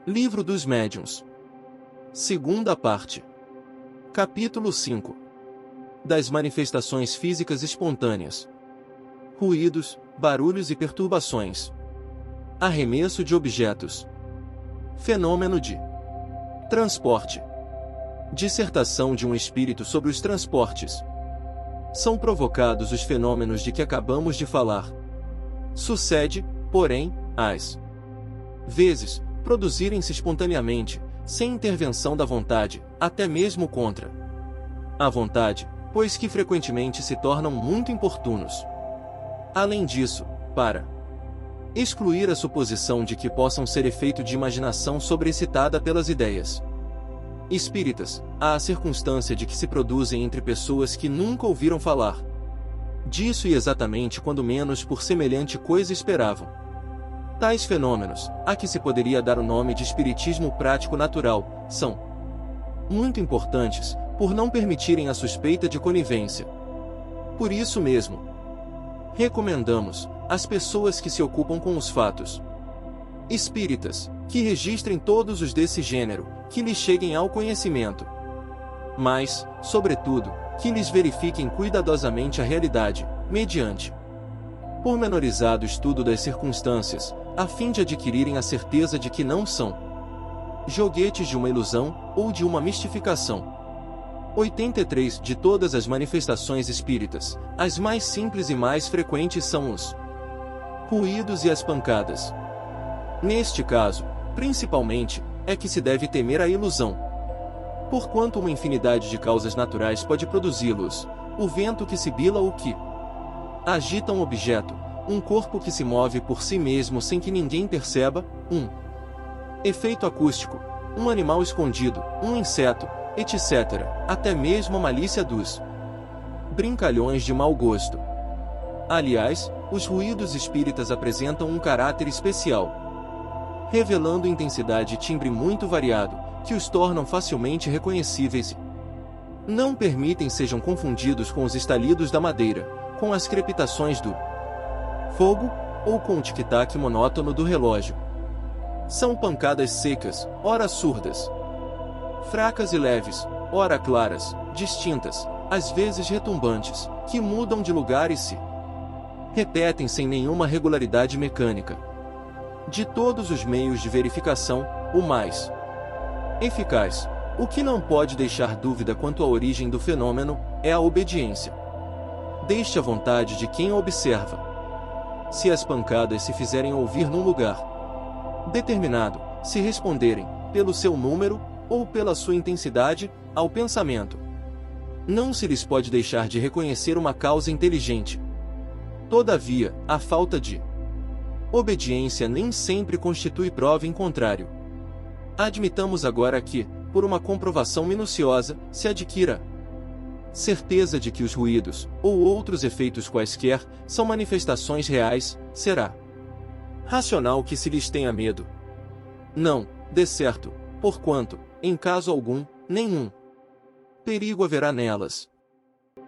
Livro dos Médiuns. Segunda parte. Capítulo 5. Das manifestações físicas espontâneas. Ruídos, barulhos e perturbações. Arremesso de objetos. Fenômeno de transporte. Dissertação de um espírito sobre os transportes. São provocados os fenômenos de que acabamos de falar. Sucede, porém, às vezes, produzirem-se espontaneamente, sem intervenção da vontade, até mesmo contra a vontade, pois que frequentemente se tornam muito importunos. Além disso, para excluir a suposição de que possam ser efeito de imaginação sobreexcitada pelas ideias espíritas, há a circunstância de que se produzem entre pessoas que nunca ouviram falar disso e exatamente quando menos por semelhante coisa esperavam. Tais fenômenos, a que se poderia dar o nome de espiritismo prático natural, são muito importantes, por não permitirem a suspeita de conivência. Por isso mesmo, recomendamos, às pessoas que se ocupam com os fatos espíritas, que registrem todos os desse gênero, que lhes cheguem ao conhecimento. Mas, sobretudo, que lhes verifiquem cuidadosamente a realidade, mediante pormenorizado estudo das circunstâncias, a fim de adquirirem a certeza de que não são joguetes de uma ilusão, ou de uma mistificação. 83. De todas as manifestações espíritas, as mais simples e mais frequentes são os ruídos e as pancadas. Neste caso, principalmente, é que se deve temer a ilusão. Porquanto uma infinidade de causas naturais pode produzi-los: o vento que sibila ou que agita um objeto, um corpo que se move por si mesmo sem que ninguém perceba, um efeito acústico, um animal escondido, um inseto, etc., até mesmo a malícia dos brincalhões de mau gosto. Aliás, os ruídos espíritas apresentam um caráter especial, revelando intensidade e timbre muito variado, que os tornam facilmente reconhecíveis e não permitem sejam confundidos com os estalidos da madeira, com as crepitações do fogo, ou com o tic-tac monótono do relógio. São pancadas secas, ora surdas, fracas e leves, ora claras, distintas, às vezes retumbantes, que mudam de lugar e se repetem sem nenhuma regularidade mecânica. De todos os meios de verificação, o mais eficaz, o que não pode deixar dúvida quanto à origem do fenômeno, é a obediência. Deixe a vontade de quem observa. Se as pancadas se fizerem ouvir num lugar determinado, se responderem, pelo seu número, ou pela sua intensidade, ao pensamento, não se lhes pode deixar de reconhecer uma causa inteligente. Todavia, a falta de obediência nem sempre constitui prova em contrário. Admitamos agora que, por uma comprovação minuciosa, se adquira certeza de que os ruídos, ou outros efeitos quaisquer, são manifestações reais, será racional que se lhes tenha medo? Não, de certo, porquanto, em caso algum, nenhum perigo haverá nelas.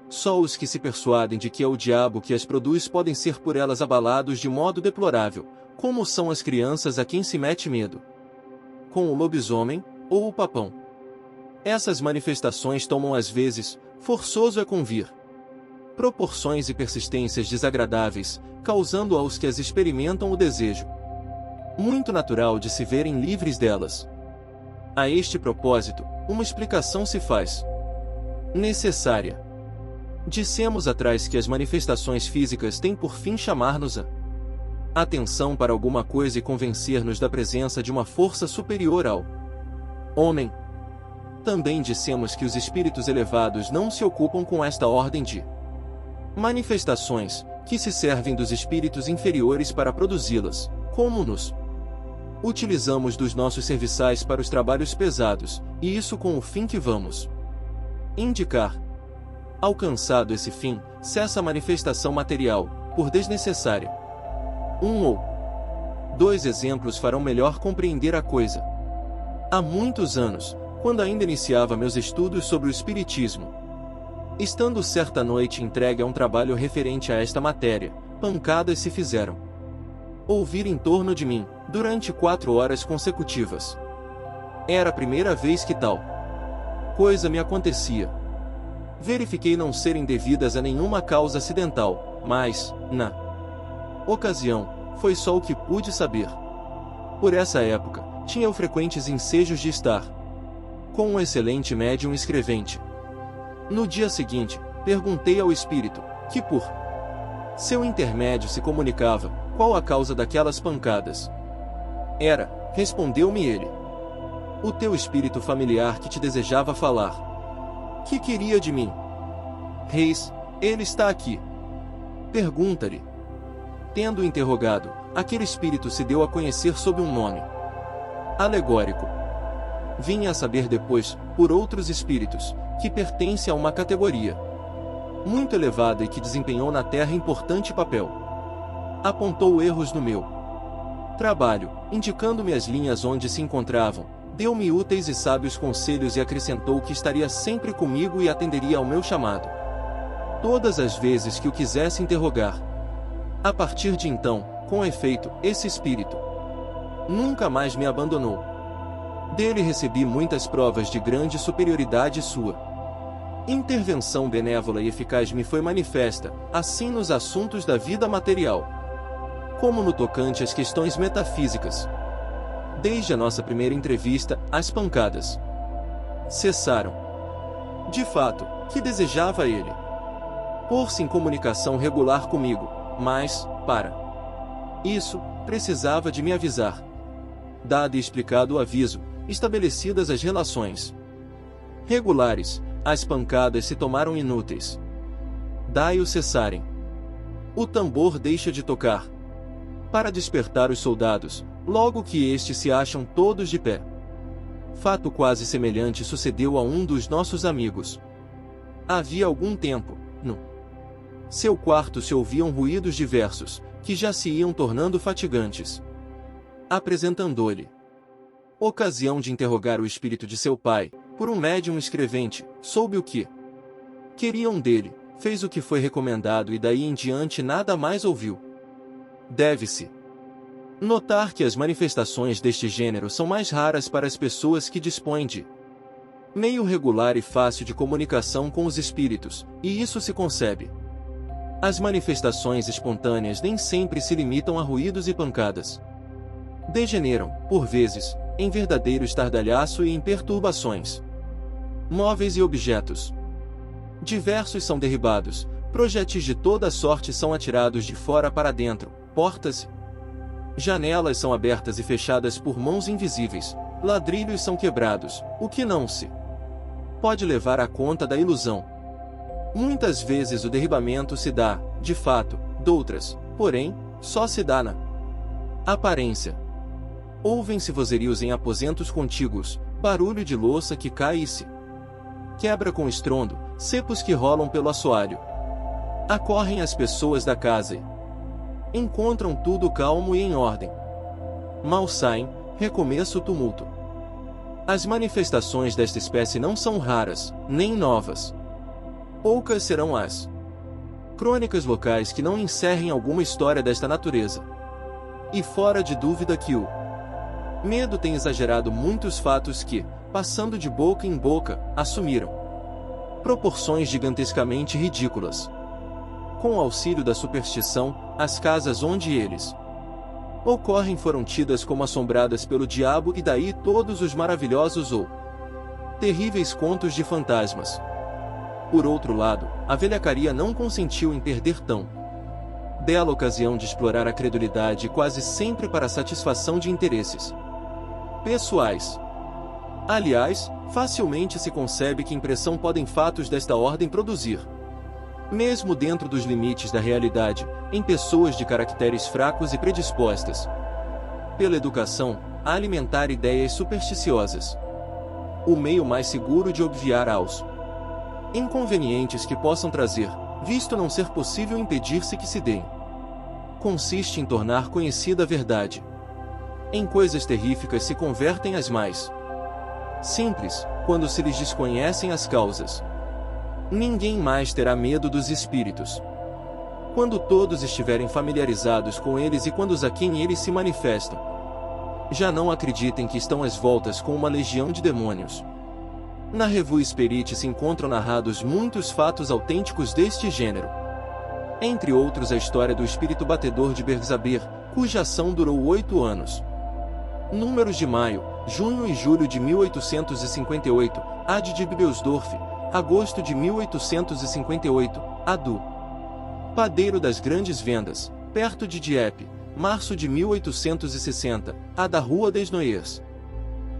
Só os que se persuadem de que é o diabo que as produz podem ser por elas abalados de modo deplorável, como são as crianças a quem se mete medo com o lobisomem, ou o papão. Essas manifestações tomam às vezes, forçoso é convir, proporções e persistências desagradáveis, causando aos que as experimentam o desejo muito natural de se verem livres delas. A este propósito, uma explicação se faz necessária. Dissemos atrás que as manifestações físicas têm por fim chamar-nos a atenção para alguma coisa e convencer-nos da presença de uma força superior ao homem. Também dissemos que os espíritos elevados não se ocupam com esta ordem de manifestações, que se servem dos espíritos inferiores para produzi-las, como nos utilizamos dos nossos serviçais para os trabalhos pesados, e isso com o fim que vamos indicar. Alcançado esse fim, cessa a manifestação material, por desnecessária. Um ou dois exemplos farão melhor compreender a coisa. Há muitos anos, quando ainda iniciava meus estudos sobre o espiritismo, estando certa noite entregue a um trabalho referente a esta matéria, pancadas se fizeram ouvir em torno de mim, durante 4 horas consecutivas. Era a primeira vez que tal coisa me acontecia. Verifiquei não serem devidas a nenhuma causa acidental, mas, na ocasião, foi só o que pude saber. Por essa época, tinha eu frequentes ensejos de estar com um excelente médium escrevente. No dia seguinte, perguntei ao espírito, que por seu intermédio se comunicava, qual a causa daquelas pancadas. Respondeu-me ele, o teu espírito familiar que te desejava falar. Que queria de mim? Reis, ele está aqui. Pergunta-lhe. Tendo interrogado, aquele espírito se deu a conhecer sob um nome alegórico. Vinha a saber depois, por outros espíritos, que pertence a uma categoria muito elevada e que desempenhou na Terra importante papel. Apontou erros no meu trabalho, indicando-me as linhas onde se encontravam, deu-me úteis e sábios conselhos e acrescentou que estaria sempre comigo e atenderia ao meu chamado todas as vezes que o quisesse interrogar. A partir de então, com efeito, esse espírito nunca mais me abandonou. Dele recebi muitas provas de grande superioridade sua. Intervenção benévola e eficaz me foi manifesta, assim nos assuntos da vida material, como no tocante às questões metafísicas. Desde a nossa primeira entrevista, as pancadas cessaram. De fato, que desejava ele pôr-se em comunicação regular comigo, mas, para isso, precisava de me avisar. Dado e explicado o aviso, estabelecidas as relações regulares, as pancadas se tomaram inúteis. Dai-o cessarem. O tambor deixa de tocar para despertar os soldados, logo que estes se acham todos de pé. Fato quase semelhante sucedeu a um dos nossos amigos. Havia algum tempo, no seu quarto se ouviam ruídos diversos, que já se iam tornando fatigantes. Apresentando-lhe ocasião de interrogar o espírito de seu pai, por um médium escrevente, soube o que queriam dele, fez o que foi recomendado e daí em diante nada mais ouviu. Deve-se notar que as manifestações deste gênero são mais raras para as pessoas que dispõem de meio regular e fácil de comunicação com os espíritos, e isso se concebe. As manifestações espontâneas nem sempre se limitam a ruídos e pancadas. Degeneram, por vezes, em verdadeiro estardalhaço e em perturbações. Móveis e objetos diversos são derribados, projetis de toda sorte são atirados de fora para dentro, portas e janelas são abertas e fechadas por mãos invisíveis, ladrilhos são quebrados, o que não se pode levar à conta da ilusão. Muitas vezes o derribamento se dá, de fato, doutras, porém, só se dá na aparência. Ouvem-se vozerios em aposentos contíguos, barulho de louça que cai e se quebra com estrondo, cepos que rolam pelo assoalho. Acorrem as pessoas da casa e encontram tudo calmo e em ordem. Mal saem, recomeça o tumulto. As manifestações desta espécie não são raras, nem novas. Poucas serão as crônicas locais que não encerrem alguma história desta natureza. E fora de dúvida que o medo tem exagerado muitos fatos que, passando de boca em boca, assumiram proporções gigantescamente ridículas. Com o auxílio da superstição, as casas onde eles ocorrem foram tidas como assombradas pelo diabo e daí todos os maravilhosos ou terríveis contos de fantasmas. Por outro lado, a velhacaria não consentiu em perder tão bela ocasião de explorar a credulidade quase sempre para a satisfação de interesses pessoais. Aliás, facilmente se concebe que impressão podem fatos desta ordem produzir, mesmo dentro dos limites da realidade, em pessoas de caracteres fracos e predispostas, pela educação, a alimentar ideias supersticiosas. O meio mais seguro de obviar aos inconvenientes que possam trazer, visto não ser possível impedir-se que se deem, consiste em tornar conhecida a verdade. Em coisas terríficas se convertem as mais simples, quando se lhes desconhecem as causas. Ninguém mais terá medo dos espíritos quando todos estiverem familiarizados com eles e quando os a quem eles se manifestam Já não acreditem que estão às voltas com uma legião de demônios. Na Revue Spirit se encontram narrados muitos fatos autênticos deste gênero. Entre outros a história do espírito batedor de Bergzabir, cuja ação durou 8 anos. Números de maio, junho e julho de 1858, Ad de Beusdorf, agosto de 1858, Adu. Padeiro das Grandes Vendas, perto de Dieppe, março de 1860, a da Rua des Noyers.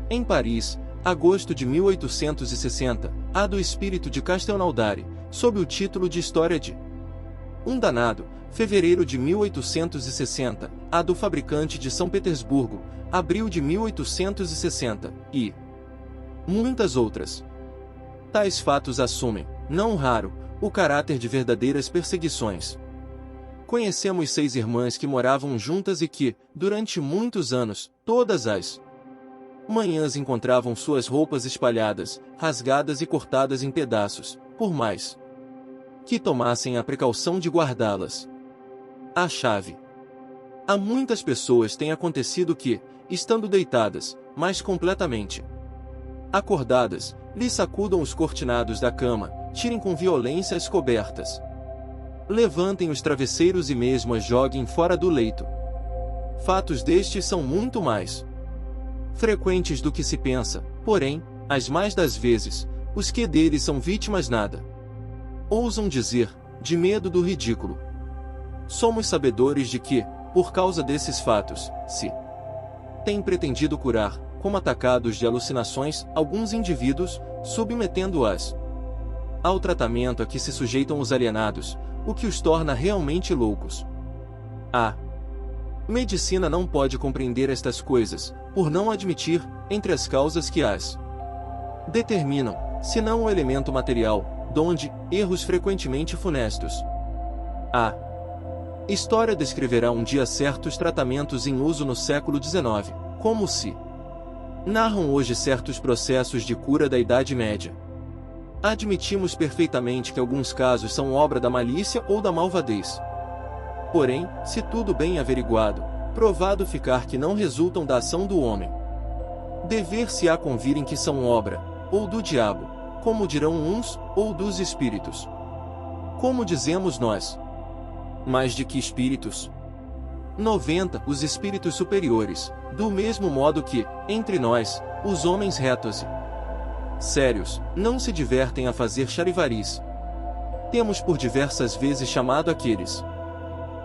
Em Paris, agosto de 1860, a do Espírito de Castelnaudary, sob o título de História de um Danado, fevereiro de 1860, a do Fabricante de São Petersburgo, abril de 1860, e muitas outras. Tais fatos assumem, não raro, o caráter de verdadeiras perseguições. Conhecemos 6 irmãs que moravam juntas e que, durante muitos anos, todas as manhãs encontravam suas roupas espalhadas, rasgadas e cortadas em pedaços, por mais que tomassem a precaução de guardá-las. A chave. A muitas pessoas tem acontecido que, estando deitadas, mas completamente acordadas, lhes sacudam os cortinados da cama, tirem com violência as cobertas, levantem os travesseiros e mesmo as joguem fora do leito. Fatos destes são muito mais frequentes do que se pensa, porém, as mais das vezes, os que deles são vítimas nada ousam dizer, de medo do ridículo. Somos sabedores de que, por causa desses fatos, se tem pretendido curar, como atacados de alucinações, alguns indivíduos, submetendo-as ao tratamento a que se sujeitam os alienados, o que os torna realmente loucos. A medicina não pode compreender estas coisas, por não admitir, entre as causas que as determinam, senão o elemento material, donde erros frequentemente funestos. A história descreverá um dia certos tratamentos em uso no século XIX, como se narram hoje certos processos de cura da Idade Média. Admitimos perfeitamente que alguns casos são obra da malícia ou da malvadez. Porém, se tudo bem averiguado, provado ficar que não resultam da ação do homem, dever-se-á convirem que são obra, ou do diabo, como dirão uns, ou dos espíritos. Como dizemos nós? Mas de que espíritos? 90. Os espíritos superiores, do mesmo modo que, entre nós, os homens retos e sérios, não se divertem a fazer charivaris. Temos por diversas vezes chamado aqueles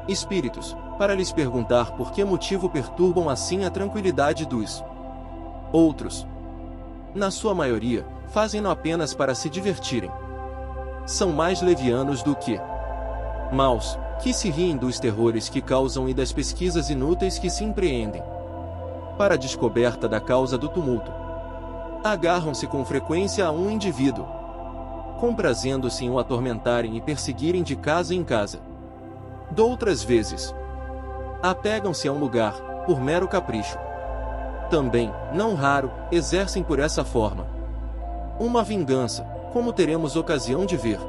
espíritos, para lhes perguntar por que motivo perturbam assim a tranquilidade dos outros. Na sua maioria, fazem-no apenas para se divertirem. São mais levianos do que maus, que se riem dos terrores que causam e das pesquisas inúteis que se empreendem para a descoberta da causa do tumulto. Agarram-se com frequência a um indivíduo, comprazendo-se em o atormentarem e perseguirem de casa em casa. Doutras vezes, apegam-se a um lugar, por mero capricho. Também, não raro, exercem por essa forma uma vingança, como teremos ocasião de ver.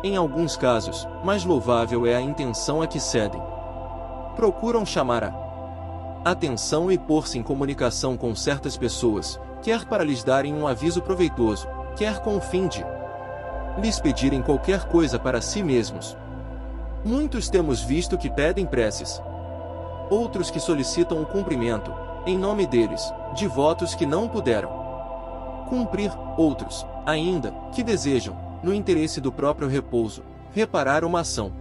Em alguns casos, mais louvável é a intenção a que cedem. Procuram chamar a atenção e pôr-se em comunicação com certas pessoas, quer para lhes darem um aviso proveitoso, quer com o fim de lhes pedirem qualquer coisa para si mesmos. Muitos temos visto que pedem preces, outros que solicitam o cumprimento, em nome deles, de votos que não puderam cumprir, outros, ainda, que desejam, no interesse do próprio repouso, reparar uma ação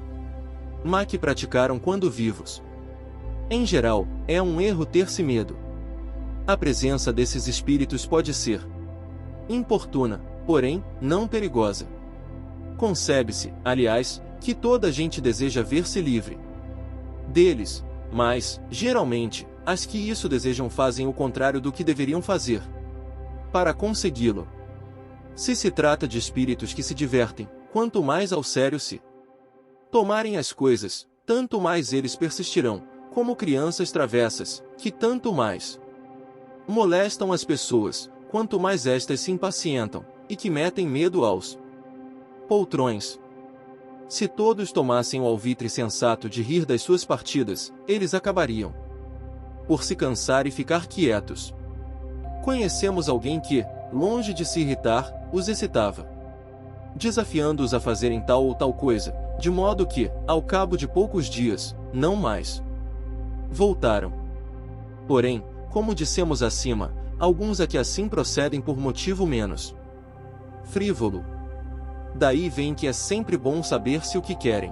má que praticaram quando vivos. Em geral, é um erro ter-se medo. A presença desses espíritos pode ser importuna, porém, não perigosa. Concebe-se, aliás, que toda a gente deseja ver-se livre deles, mas, geralmente, as que isso desejam fazem o contrário do que deveriam fazer para consegui-lo. Se se trata de espíritos que se divertem, quanto mais ao sério se tomarem as coisas, tanto mais eles persistirão, como crianças travessas, que tanto mais molestam as pessoas, quanto mais estas se impacientam, e que metem medo aos poltrões. Se todos tomassem o alvitre sensato de rir das suas partidas, eles acabariam por se cansar e ficar quietos. Conhecemos alguém que, longe de se irritar, os excitava, desafiando-os a fazerem tal ou tal coisa, de modo que, ao cabo de poucos dias, não mais voltaram. Porém, como dissemos acima, alguns é que assim procedem por motivo menos frívolo. Daí vem que é sempre bom saber se o que querem.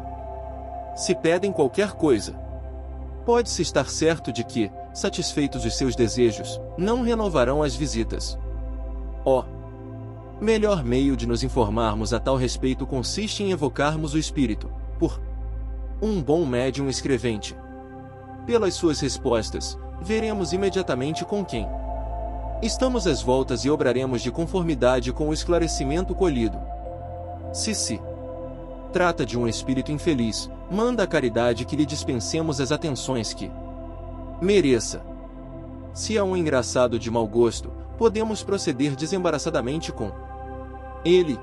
Se pedem qualquer coisa, pode-se estar certo de que, satisfeitos os seus desejos, não renovarão as visitas. Melhor meio de nos informarmos a tal respeito consiste em evocarmos o espírito, por um bom médium escrevente. Pelas suas respostas, veremos imediatamente com quem estamos às voltas e obraremos de conformidade com o esclarecimento colhido. Se trata de um espírito infeliz, manda a caridade que lhe dispensemos as atenções que mereça. Se é um engraçado de mau gosto, podemos proceder desembaraçadamente com ele.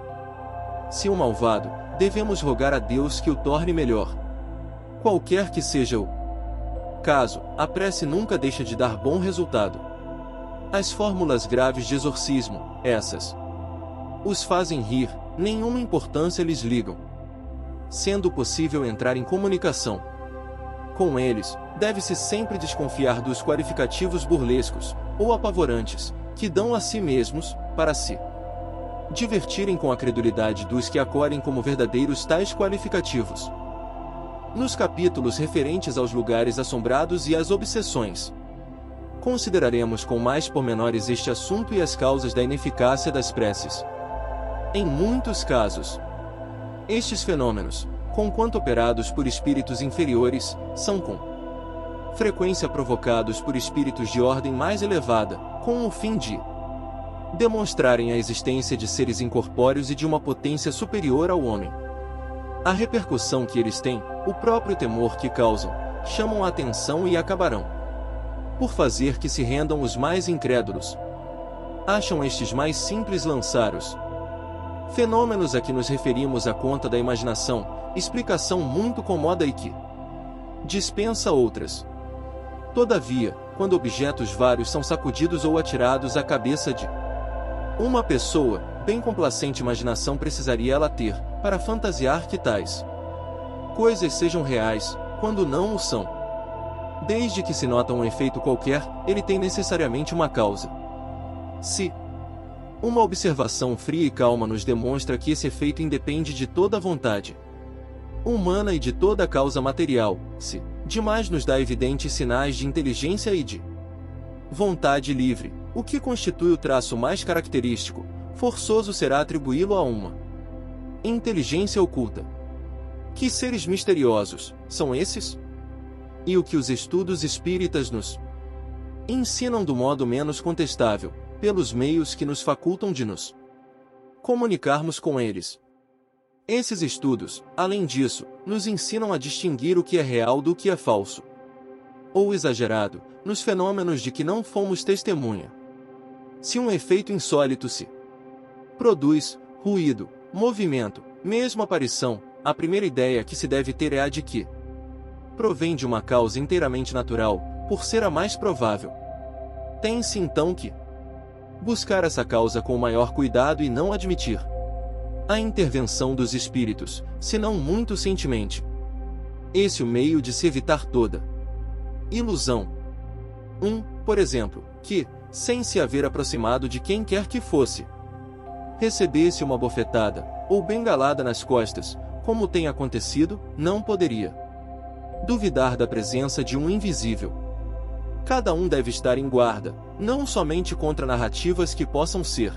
Se um malvado, devemos rogar a Deus que o torne melhor. Qualquer que seja o caso, a prece nunca deixa de dar bom resultado. As fórmulas graves de exorcismo, essas os fazem rir, nenhuma importância lhes ligam. Sendo possível entrar em comunicação com eles, deve-se sempre desconfiar dos qualificativos burlescos, ou apavorantes, que dão a si mesmos, para se divertirem com a credulidade dos que acolhem como verdadeiros tais qualificativos. Nos capítulos referentes aos lugares assombrados e às obsessões, consideraremos com mais pormenores este assunto e as causas da ineficácia das preces. Em muitos casos, estes fenômenos, conquanto operados por espíritos inferiores, são com frequência provocados por espíritos de ordem mais elevada, com o fim de demonstrarem a existência de seres incorpóreos e de uma potência superior ao homem. A repercussão que eles têm, o próprio temor que causam, chamam a atenção e acabarão por fazer que se rendam os mais incrédulos. Acham estes mais simples lançar os fenômenos a que nos referimos à conta da imaginação, explicação muito cômoda e que dispensa outras. Todavia, quando objetos vários são sacudidos ou atirados à cabeça de uma pessoa, bem complacente imaginação precisaria ela ter, para fantasiar que tais coisas sejam reais, quando não o são. Desde que se nota um efeito qualquer, ele tem necessariamente uma causa. Se uma observação fria e calma nos demonstra que esse efeito independe de toda a vontade humana e de toda a causa material, se demais nos dá evidentes sinais de inteligência e de vontade livre, o que constitui o traço mais característico, forçoso será atribuí-lo a uma inteligência oculta. Que seres misteriosos são esses? E o que os estudos espíritas nos ensinam do modo menos contestável, pelos meios que nos facultam de nos comunicarmos com eles. Esses estudos, além disso, nos ensinam a distinguir o que é real do que é falso ou exagerado, nos fenômenos de que não fomos testemunha. Se um efeito insólito se produz, ruído, movimento, mesmo aparição, a primeira ideia que se deve ter é a de que provém de uma causa inteiramente natural, por ser a mais provável. Tem-se então que buscar essa causa com o maior cuidado e não admitir a intervenção dos espíritos, senão muito cientemente. Esse é o meio de se evitar toda ilusão. Por exemplo, que, sem se haver aproximado de quem quer que fosse, recebesse uma bofetada, ou bengalada nas costas, como tem acontecido, não poderia duvidar da presença de um invisível. Cada um deve estar em guarda, não somente contra narrativas que possam ser,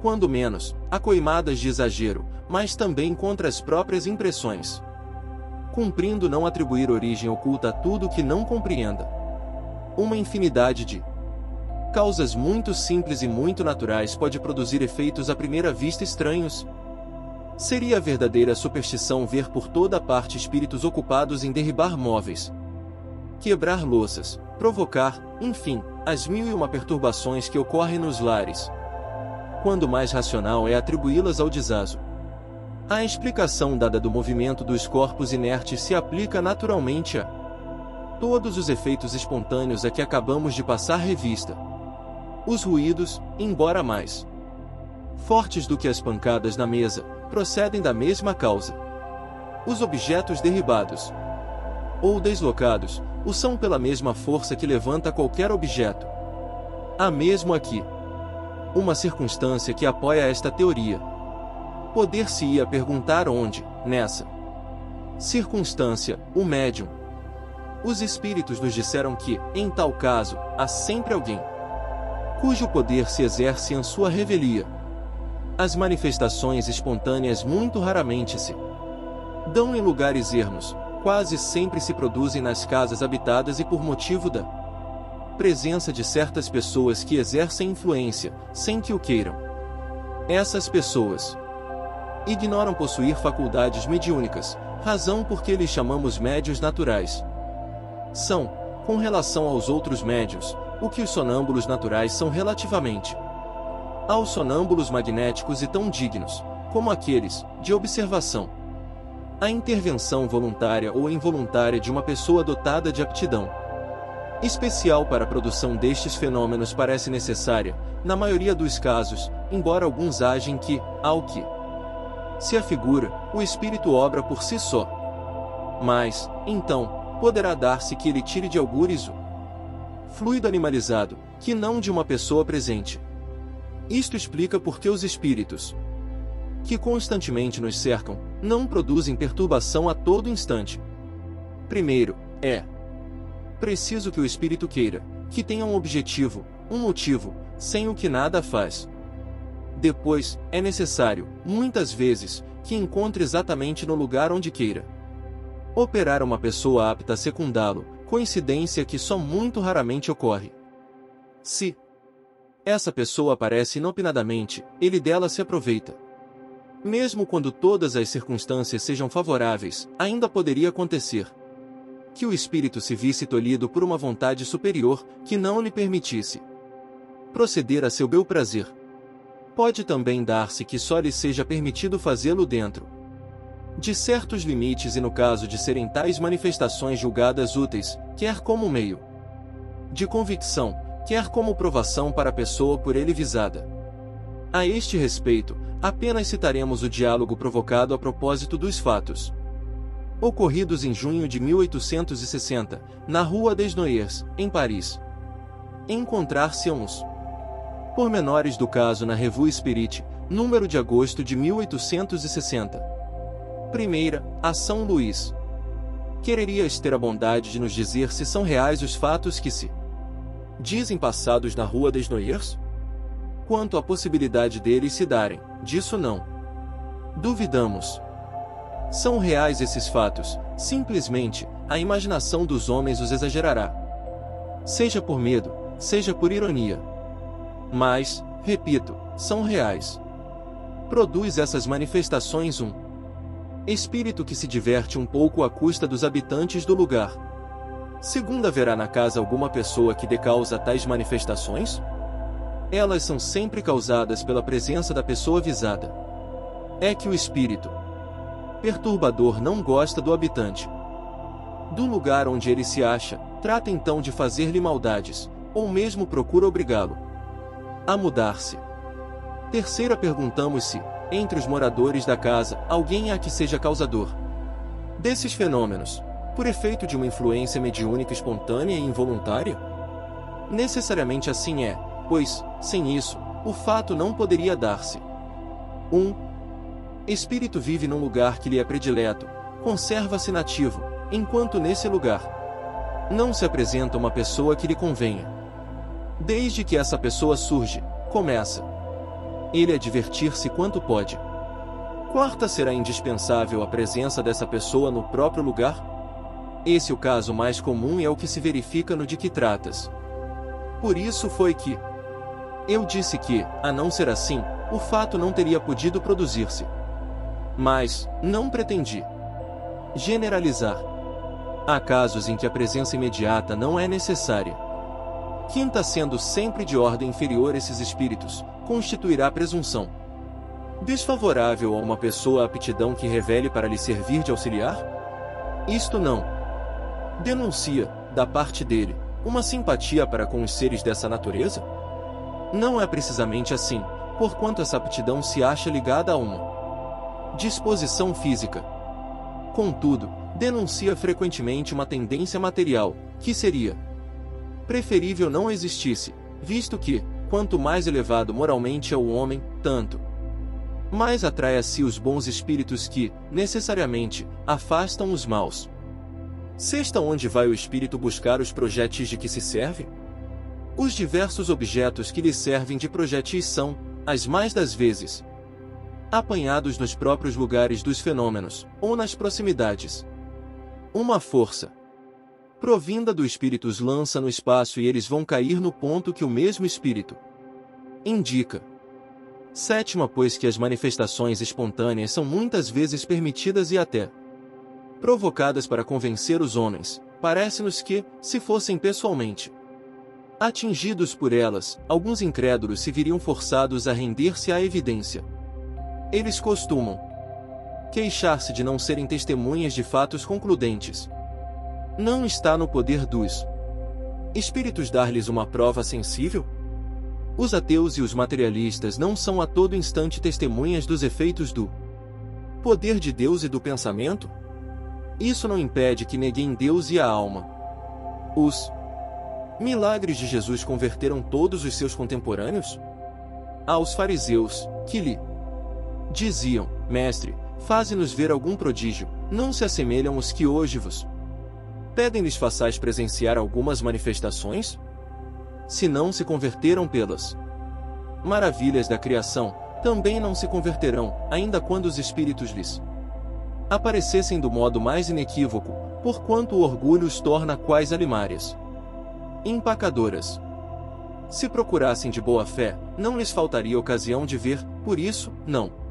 quando menos, acoimadas de exagero, mas também contra as próprias impressões, cumprindo não atribuir origem oculta a tudo que não compreenda. Uma infinidade de causas muito simples e muito naturais pode produzir efeitos à primeira vista estranhos. Seria verdadeira superstição ver por toda parte espíritos ocupados em derribar móveis, quebrar louças, provocar, enfim, as 1001 perturbações que ocorrem nos lares, quando mais racional é atribuí-las ao desazo. A explicação dada do movimento dos corpos inertes se aplica naturalmente a todos os efeitos espontâneos a que acabamos de passar revista. Os ruídos, embora mais fortes do que as pancadas na mesa, procedem da mesma causa. Os objetos derribados ou deslocados o são pela mesma força que levanta qualquer objeto. Há mesmo aqui uma circunstância que apoia esta teoria. Poder-se-ia perguntar onde, nessa circunstância, o médium. Os espíritos nos disseram que, em tal caso, há sempre alguém cujo poder se exerce em sua revelia. As manifestações espontâneas muito raramente se dão em lugares ermos, quase sempre se produzem nas casas habitadas e por motivo da presença de certas pessoas que exercem influência, sem que o queiram. Essas pessoas ignoram possuir faculdades mediúnicas, razão por que lhes chamamos médios naturais. São, com relação aos outros médios, o que os sonâmbulos naturais são relativamente aos sonâmbulos magnéticos e tão dignos, como aqueles, de observação. A intervenção voluntária ou involuntária de uma pessoa dotada de aptidão especial para a produção destes fenômenos parece necessária, na maioria dos casos, embora alguns agem que, ao que se afigura, o espírito obra por si só. Mas, então, poderá dar-se que ele tire de algures o fluido animalizado, que não de uma pessoa presente. Isto explica por que os espíritos que constantemente nos cercam não produzem perturbação a todo instante. Primeiro, é preciso que o espírito queira, que tenha um objetivo, um motivo, sem o que nada faz. Depois, é necessário, muitas vezes, que encontre exatamente no lugar onde queira operar uma pessoa apta a secundá-lo, coincidência que só muito raramente ocorre. Se essa pessoa aparece inopinadamente, ele dela se aproveita. Mesmo quando todas as circunstâncias sejam favoráveis, ainda poderia acontecer que o espírito se visse tolhido por uma vontade superior, que não lhe permitisse proceder a seu bel prazer. Pode também dar-se que só lhe seja permitido fazê-lo dentro de certos limites e no caso de serem tais manifestações julgadas úteis, quer como meio de convicção, quer como provação para a pessoa por ele visada. A este respeito, apenas citaremos o diálogo provocado a propósito dos fatos ocorridos em junho de 1860, na Rua des Noyers, em Paris. Encontrar-se uns pormenores do caso na Revue Spirit, número de agosto de 1860. Primeira, a São Luís. Quererias ter a bondade de nos dizer se são reais os fatos que se dizem passados na Rua des Noyers? Quanto à possibilidade deles se darem, disso não duvidamos. São reais esses fatos, simplesmente, a imaginação dos homens os exagerará. Seja por medo, seja por ironia. Mas, repito, são reais. Produz essas manifestações um espírito que se diverte um pouco à custa dos habitantes do lugar. Segundo, haverá na casa alguma pessoa que dê causa a tais manifestações? Elas são sempre causadas pela presença da pessoa visada. É que o espírito perturbador não gosta do habitante do lugar onde ele se acha, trata então de fazer-lhe maldades, ou mesmo procura obrigá-lo a mudar-se. Terceira, perguntamos se, entre os moradores da casa, alguém há que seja causador desses fenômenos, por efeito de uma influência mediúnica espontânea e involuntária? Necessariamente assim é, pois, sem isso, o fato não poderia dar-se. Espírito vive num lugar que lhe é predileto, conserva-se nativo, enquanto nesse lugar não se apresenta uma pessoa que lhe convenha. Desde que essa pessoa surge, começa ele a divertir-se quanto pode. Quarta, será indispensável a presença dessa pessoa no próprio lugar? Esse é o caso mais comum e é o que se verifica no de que tratas. Por isso foi que eu disse que, a não ser assim, o fato não teria podido produzir-se. Mas, não pretendi generalizar. Há casos em que a presença imediata não é necessária. Quinta, sendo sempre de ordem inferior esses espíritos, constituirá presunção desfavorável a uma pessoa a aptidão que revele para lhe servir de auxiliar? Isto não denuncia, da parte dele, uma simpatia para com os seres dessa natureza? Não é precisamente assim, porquanto essa aptidão se acha ligada a uma disposição física. Contudo, denuncia frequentemente uma tendência material, que seria preferível não existisse, visto que, quanto mais elevado moralmente é o homem, tanto mais atrai a si os bons espíritos que, necessariamente, afastam os maus. Sexta, onde vai o espírito buscar os projetis de que se serve? Os diversos objetos que lhe servem de projetis são, as mais das vezes, apanhados nos próprios lugares dos fenômenos, ou nas proximidades. Uma força provinda do espírito os lança no espaço e eles vão cair no ponto que o mesmo espírito indica. Sétima, pois que as manifestações espontâneas são muitas vezes permitidas e até provocadas para convencer os homens, parece-nos que, se fossem pessoalmente atingidos por elas, alguns incrédulos se viriam forçados a render-se à evidência. Eles costumam queixar-se de não serem testemunhas de fatos concludentes. Não está no poder dos espíritos dar-lhes uma prova sensível? Os ateus e os materialistas não são a todo instante testemunhas dos efeitos do poder de Deus e do pensamento? Isso não impede que neguem Deus e a alma. Os milagres de Jesus converteram todos os seus contemporâneos? Aos fariseus, que lhe diziam: Mestre, faze-nos ver algum prodígio, não se assemelham os que hoje vos pedem-lhes façais presenciar algumas manifestações? Se não se converteram pelas maravilhas da criação, também não se converterão, ainda quando os espíritos lhes aparecessem do modo mais inequívoco, porquanto o orgulho os torna quais alimárias empacadoras. Se procurassem de boa fé, não lhes faltaria ocasião de ver, por isso, não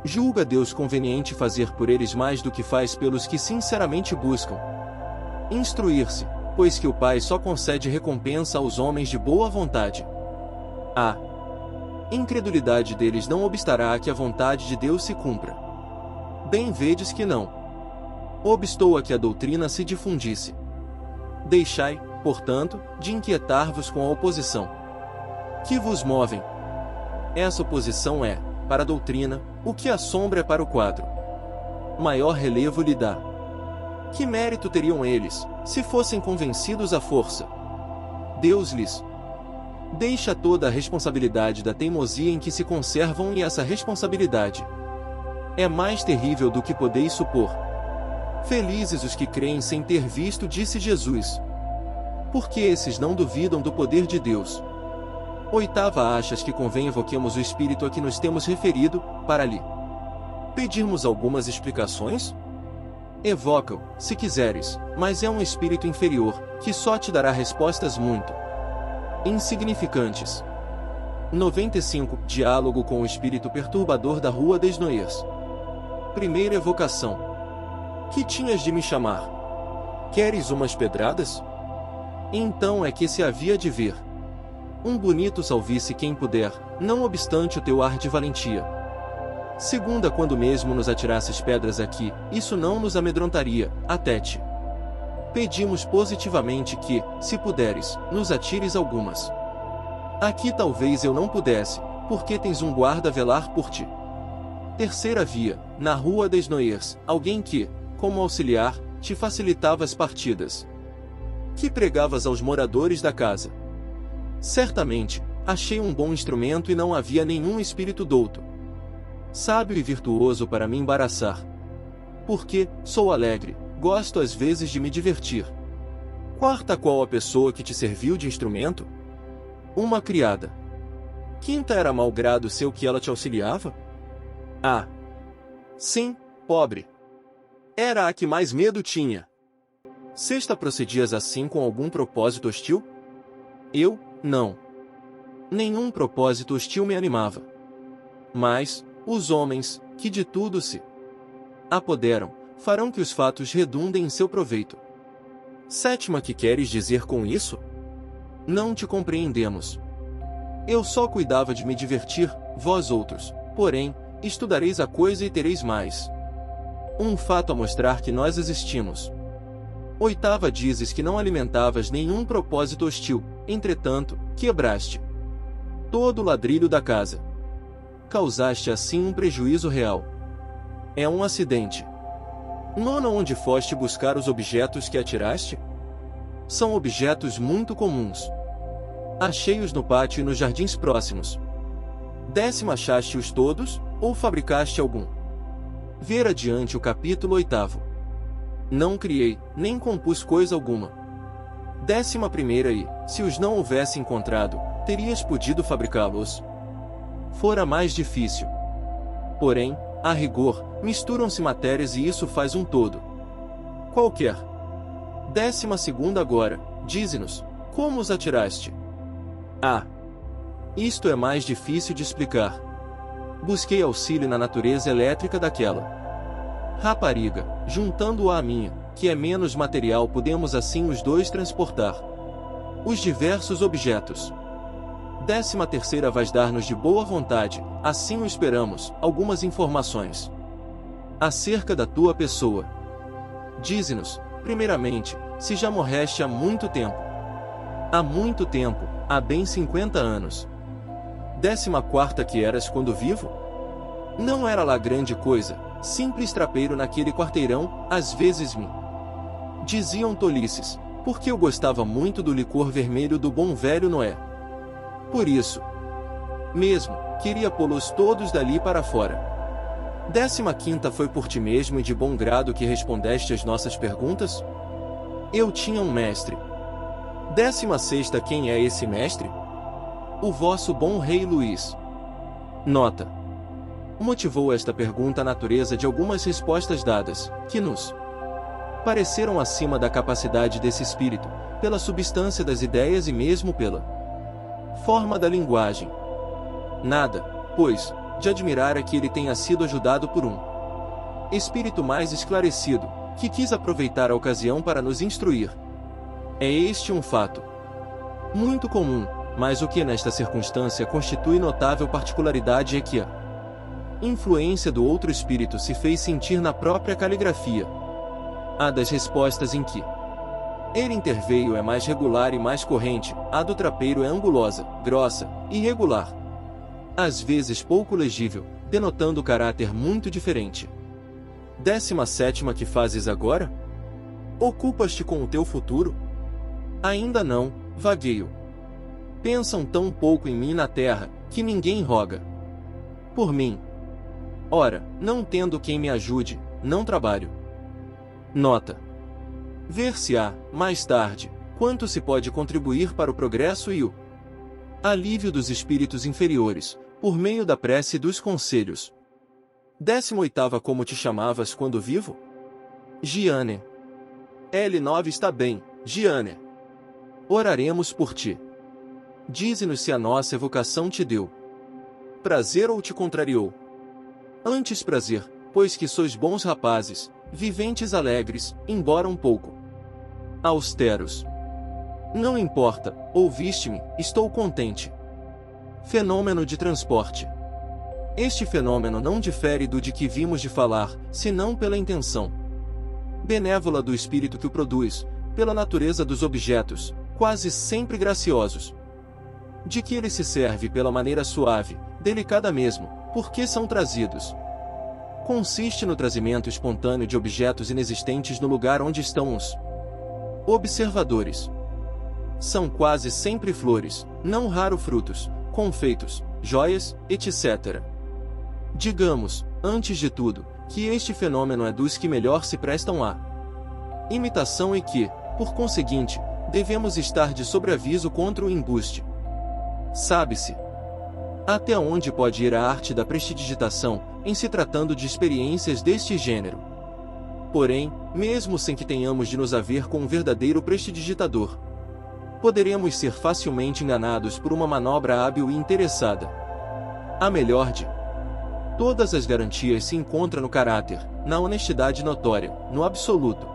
julga Deus conveniente fazer por eles mais do que faz pelos que sinceramente buscam instruir-se, pois que o Pai só concede recompensa aos homens de boa vontade. A incredulidade deles não obstará a que a vontade de Deus se cumpra. Bem vedes que não obstou a que a doutrina se difundisse. Deixai, portanto, de inquietar-vos com a oposição que vos movem. Essa oposição é, para a doutrina, o que a sombra é para o quadro. Maior relevo lhe dá. Que mérito teriam eles, se fossem convencidos à força? Deus lhes deixa toda a responsabilidade da teimosia em que se conservam, e essa responsabilidade é mais terrível do que podeis supor. Felizes os que creem sem ter visto, disse Jesus, porque esses não duvidam do poder de Deus. Oitava, achas que convém evoquemos o Espírito a que nos temos referido, para lhe pedirmos algumas explicações? Evoca-o, se quiseres, mas é um espírito inferior, que só te dará respostas muito insignificantes. 95. Diálogo com o espírito perturbador da Rua des Noyers. Primeira evocação. Que tinhas de me chamar? Queres umas pedradas? Então é que se havia de ver. Um bonito salvice quem puder, não obstante o teu ar de valentia. Segunda, quando mesmo nos atirasses pedras aqui, isso não nos amedrontaria, até te pedimos positivamente que, se puderes, nos atires algumas. Aqui talvez eu não pudesse, porque tens um guarda a velar por ti. Terceira via, na Rua des Noyers, alguém que, como auxiliar, te facilitava as partidas, que pregavas aos moradores da casa. Certamente, achei um bom instrumento e não havia nenhum espírito douto, sábio e virtuoso para me embaraçar. Porque, sou alegre, gosto às vezes de me divertir. Quarta, qual a pessoa que te serviu de instrumento? Uma criada. Quinta, era mau grado seu que ela te auxiliava? Ah! Sim, pobre. Era a que mais medo tinha. Sexta, procedias assim com algum propósito hostil? Eu, não. Nenhum propósito hostil me animava. Mas, os homens, que de tudo se apoderam, farão que os fatos redundem em seu proveito. Sétima, que queres dizer com isso? Não te compreendemos. Eu só cuidava de me divertir, vós outros, porém, estudareis a coisa e tereis mais um fato a mostrar que nós existimos. Oitava, dizes que não alimentavas nenhum propósito hostil, entretanto, quebraste todo o ladrilho da casa. Causaste assim um prejuízo real. É um acidente. Nona, onde foste buscar os objetos que atiraste? São objetos muito comuns. Achei-os no pátio e nos jardins próximos. Décima, achaste-os todos, ou fabricaste algum? Ver adiante o capítulo 8º. Não criei, nem compus coisa alguma. 11ª, e, se os não houvesse encontrado, terias podido fabricá-los? Fora mais difícil. Porém, a rigor, misturam-se matérias e isso faz um todo qualquer. 12ª, agora, dize-nos, como os atiraste? Isto é mais difícil de explicar. Busquei auxílio na natureza elétrica daquela rapariga, juntando-a à minha, que é menos material, podemos assim os dois transportar os diversos objetos. 13ª, vais dar-nos de boa vontade, assim o esperamos, algumas informações acerca da tua pessoa. Dize-nos, primeiramente, se já morreste há muito tempo. Há muito tempo, há bem 50 anos. 14ª, que eras quando vivo? Não era lá grande coisa, simples trapeiro naquele quarteirão, às vezes me diziam tolices, porque eu gostava muito do licor vermelho do bom velho Noé. Por isso mesmo, queria pô-los todos dali para fora. 15ª, foi por ti mesmo e de bom grado que respondeste às nossas perguntas? Eu tinha um mestre. 16ª, quem é esse mestre? O vosso bom rei Luís. Nota: motivou esta pergunta a natureza de algumas respostas dadas, que nos pareceram acima da capacidade desse espírito, pela substância das ideias e mesmo pela forma da linguagem. Nada, pois, de admirar é que ele tenha sido ajudado por um espírito mais esclarecido, que quis aproveitar a ocasião para nos instruir. É este um fato muito comum, mas o que nesta circunstância constitui notável particularidade é que a influência do outro espírito se fez sentir na própria caligrafia. A das respostas em que ele interveio é mais regular e mais corrente, a do trapeiro é angulosa, grossa, irregular, às vezes pouco legível, denotando caráter muito diferente. 17ª, que fazes agora? Ocupas-te com o teu futuro? Ainda não, vagueio. Pensam tão pouco em mim na terra, que ninguém roga por mim. Ora, não tendo quem me ajude, não trabalho. Nota: ver-se-á, mais tarde, quanto se pode contribuir para o progresso e o alívio dos espíritos inferiores, por meio da prece e dos conselhos. 18ª, como te chamavas quando vivo? Giane. L9, está bem, Giane. Oraremos por ti. Dize-nos se a nossa evocação te deu prazer ou te contrariou. Antes prazer, pois que sois bons rapazes, viventes alegres, embora um pouco austeros. Não importa, ouviste-me, estou contente. Fenômeno de transporte. Este fenômeno não difere do de que vimos de falar, senão pela intenção benévola do espírito que o produz, pela natureza dos objetos, quase sempre graciosos, de que ele se serve pela maneira suave, delicada mesmo, porque são trazidos. Consiste no trazimento espontâneo de objetos inexistentes no lugar onde estão os observadores. São quase sempre flores, não raro frutos, confeitos, joias, etc. Digamos, antes de tudo, que este fenômeno é dos que melhor se prestam à imitação e que, por conseguinte, devemos estar de sobreaviso contra o embuste. Sabe-se até onde pode ir a arte da prestidigitação, em se tratando de experiências deste gênero. Porém, mesmo sem que tenhamos de nos haver com um verdadeiro prestidigitador, poderemos ser facilmente enganados por uma manobra hábil e interessada. A melhor de todas as garantias se encontra no caráter, na honestidade notória, no absoluto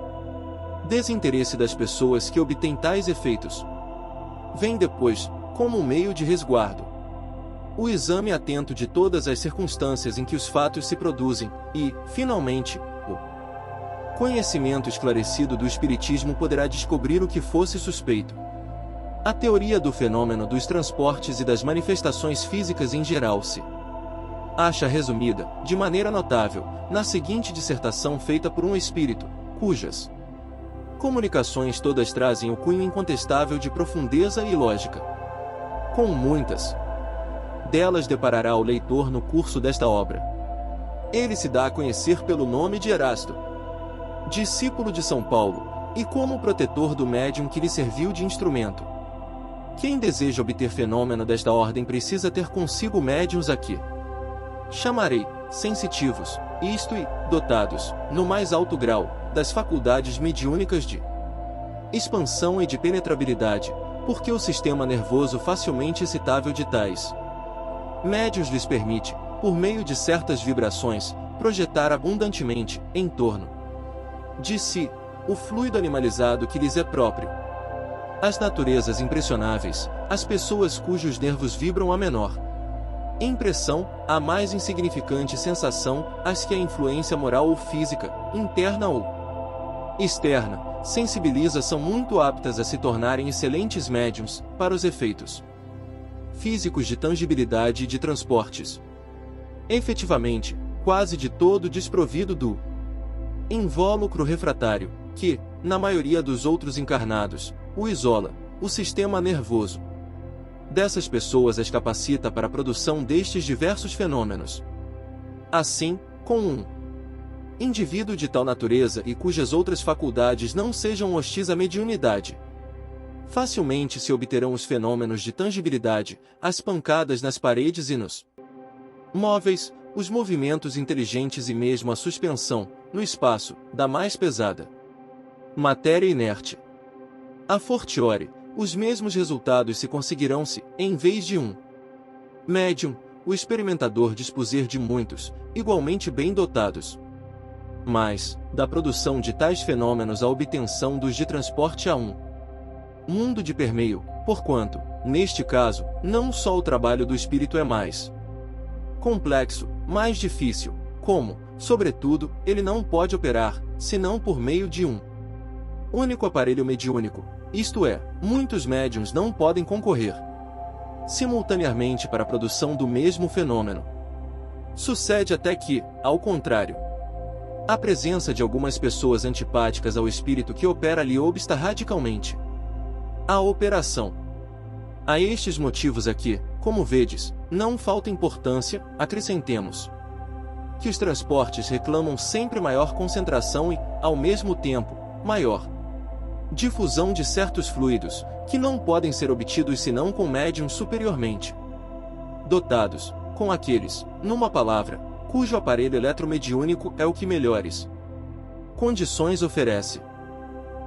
desinteresse das pessoas que obtêm tais efeitos. Vem depois, como um meio de resguardo, o exame atento de todas as circunstâncias em que os fatos se produzem, e, finalmente, o Conhecimento esclarecido do espiritismo poderá descobrir o que fosse suspeito. A teoria do fenômeno dos transportes e das manifestações físicas em geral se acha resumida, de maneira notável, na seguinte dissertação feita por um espírito, cujas comunicações todas trazem o cunho incontestável de profundeza e lógica. Com muitas delas deparará o leitor no curso desta obra. Ele se dá a conhecer pelo nome de Erasto, discípulo de São Paulo, e como protetor do médium que lhe serviu de instrumento. Quem deseja obter fenômeno desta ordem precisa ter consigo médiuns aqui chamarei sensitivos, isto e, dotados, no mais alto grau, das faculdades mediúnicas de expansão e de penetrabilidade, porque o sistema nervoso facilmente excitável de tais médiuns lhes permite, por meio de certas vibrações, projetar abundantemente, em torno de si, o fluido animalizado que lhes é próprio. As naturezas impressionáveis, as pessoas cujos nervos vibram a menor impressão, a mais insignificante sensação, as que a influência moral ou física, interna ou externa, sensibiliza são muito aptas a se tornarem excelentes médiums, para os efeitos físicos de tangibilidade e de transportes. Efetivamente, quase de todo desprovido do invólucro refratário, que, na maioria dos outros encarnados, o isola, o sistema nervoso dessas pessoas as capacita para a produção destes diversos fenômenos. Assim, com um indivíduo de tal natureza e cujas outras faculdades não sejam hostis à mediunidade, facilmente se obterão os fenômenos de tangibilidade, as pancadas nas paredes e nos móveis, os movimentos inteligentes e mesmo a suspensão, no espaço, da mais pesada matéria inerte. A fortiori, os mesmos resultados se conseguirão se, em vez de um médium, o experimentador dispuser de muitos, igualmente bem dotados. Mas, da produção de tais fenômenos à obtenção dos de transporte a um mundo de permeio, porquanto, neste caso, não só o trabalho do espírito é mais complexo, mais difícil, como, sobretudo, ele não pode operar, senão por meio de um único aparelho mediúnico, isto é, muitos médiuns não podem concorrer simultaneamente para a produção do mesmo fenômeno. Sucede até que, ao contrário, a presença de algumas pessoas antipáticas ao espírito que opera lhe obsta radicalmente a operação. A estes motivos aqui, como vedes, não falta importância, acrescentemos que os transportes reclamam sempre maior concentração e, ao mesmo tempo, maior difusão de certos fluidos, que não podem ser obtidos senão com médiuns superiormente dotados, com aqueles, numa palavra, cujo aparelho eletromediúnico é o que melhores condições oferece.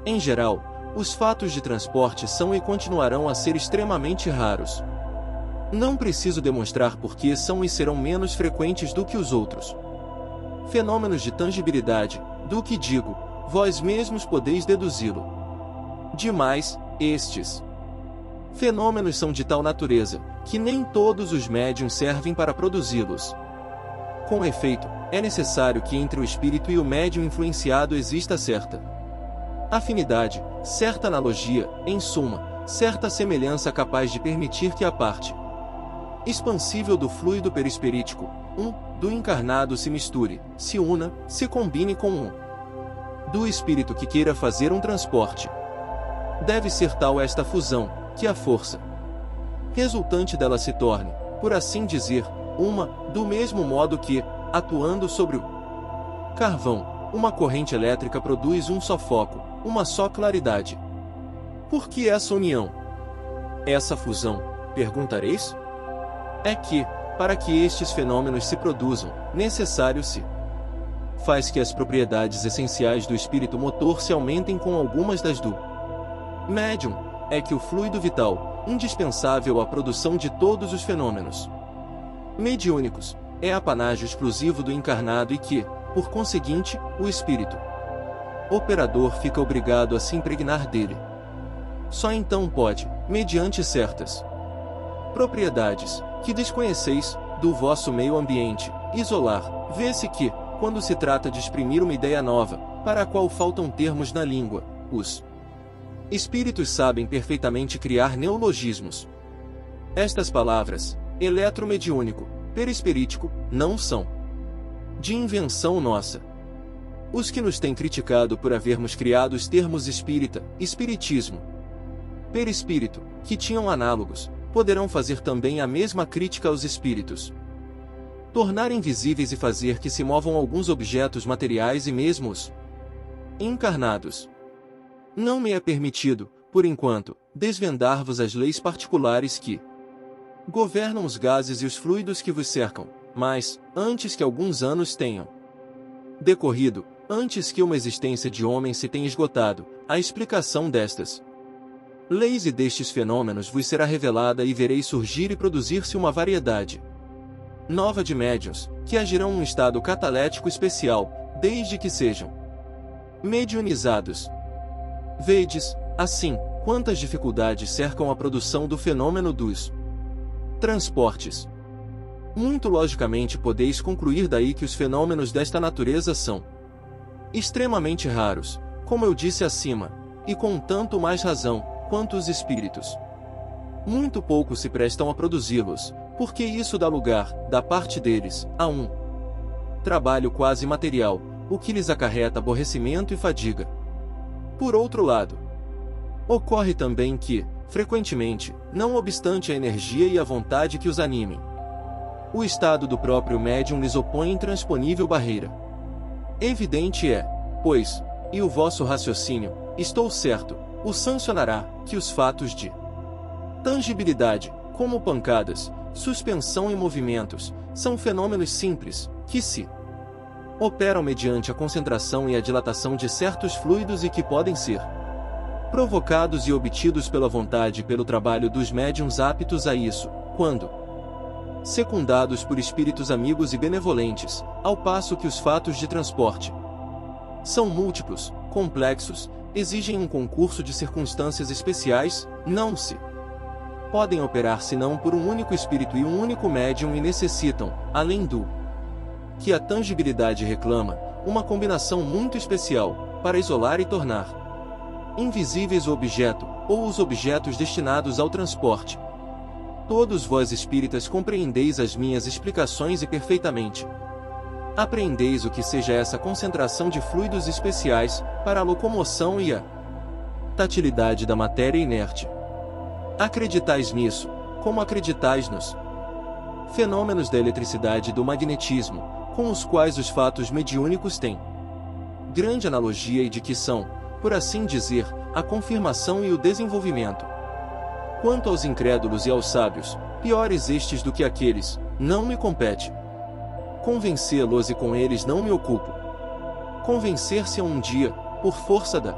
Em geral, os fatos de transporte são e continuarão a ser extremamente raros. Não preciso demonstrar por que são e serão menos frequentes do que os outros fenômenos de tangibilidade, do que digo, vós mesmos podeis deduzi-lo. Demais, estes fenômenos são de tal natureza, que nem todos os médiuns servem para produzi-los. Com efeito, é necessário que entre o espírito e o médium influenciado exista certa afinidade, certa analogia, em suma, certa semelhança capaz de permitir que a parte expansível do fluido perispirítico, do encarnado se misture, se una, se combine com do espírito que queira fazer um transporte. Deve ser tal esta fusão, que a força resultante dela se torne, por assim dizer, uma, do mesmo modo que, atuando sobre o carvão, uma corrente elétrica produz um só foco, uma só claridade. Por que essa união? Essa fusão, perguntareis? É que, para que estes fenômenos se produzam, necessário se faz que as propriedades essenciais do espírito motor se aumentem com algumas das do médium, é que o fluido vital, indispensável à produção de todos os fenômenos mediúnicos, é apanágio exclusivo do encarnado e que, por conseguinte, o espírito operador fica obrigado a se impregnar dele. Só então pode, mediante certas propriedades, que desconheceis, do vosso meio ambiente, isolar. Vê-se que, quando se trata de exprimir uma ideia nova, para a qual faltam termos na língua. Os espíritos sabem perfeitamente criar neologismos. Estas palavras, eletromediúnico, perispirítico, não são de invenção nossa. Os que nos têm criticado por havermos criado os termos espírita, espiritismo, perispírito, que tinham análogos, poderão fazer também a mesma crítica aos espíritos. Tornar invisíveis e fazer que se movam alguns objetos materiais e mesmo os encarnados. Não me é permitido, por enquanto, desvendar-vos as leis particulares que governam os gases e os fluidos que vos cercam, mas, antes que alguns anos tenham decorrido, antes que uma existência de homem se tenha esgotado, a explicação destas leis e destes fenômenos vos será revelada e vereis surgir e produzir-se uma variedade nova de médiuns, que agirão num estado catalético especial, desde que sejam mediunizados. Vedes, assim, quantas dificuldades cercam a produção do fenômeno dos transportes. Muito logicamente podeis concluir daí que os fenômenos desta natureza são extremamente raros, como eu disse acima, e com tanto mais razão, quanto os espíritos muito pouco se prestam a produzi-los, porque isso dá lugar, da parte deles, a um trabalho quase material, o que lhes acarreta aborrecimento e fadiga. Por outro lado, ocorre também que, frequentemente, não obstante a energia e a vontade que os animem, o estado do próprio médium lhes opõe intransponível barreira. Evidente é, pois, e o vosso raciocínio, estou certo, o sancionará, que os fatos de tangibilidade, como pancadas, suspensão e movimentos, são fenômenos simples, que se operam mediante a concentração e a dilatação de certos fluidos e que podem ser provocados e obtidos pela vontade e pelo trabalho dos médiuns aptos a isso, quando secundados por espíritos amigos e benevolentes, ao passo que os fatos de transporte são múltiplos, complexos, exigem um concurso de circunstâncias especiais, não se podem operar senão por um único espírito e um único médium e necessitam, além do que a tangibilidade reclama, uma combinação muito especial, para isolar e tornar invisíveis o objeto, ou os objetos destinados ao transporte. Todos vós espíritas compreendeis as minhas explicações e perfeitamente apreendeis o que seja essa concentração de fluidos especiais, para a locomoção e a tatilidade da matéria inerte. Acreditais nisso, como acreditais nos fenômenos da eletricidade e do magnetismo, com os quais os fatos mediúnicos têm grande analogia e de que são, por assim dizer, a confirmação e o desenvolvimento. Quanto aos incrédulos e aos sábios, piores estes do que aqueles, não me compete convencê-los e com eles não me ocupo. Convencer-se-ão um dia, por força da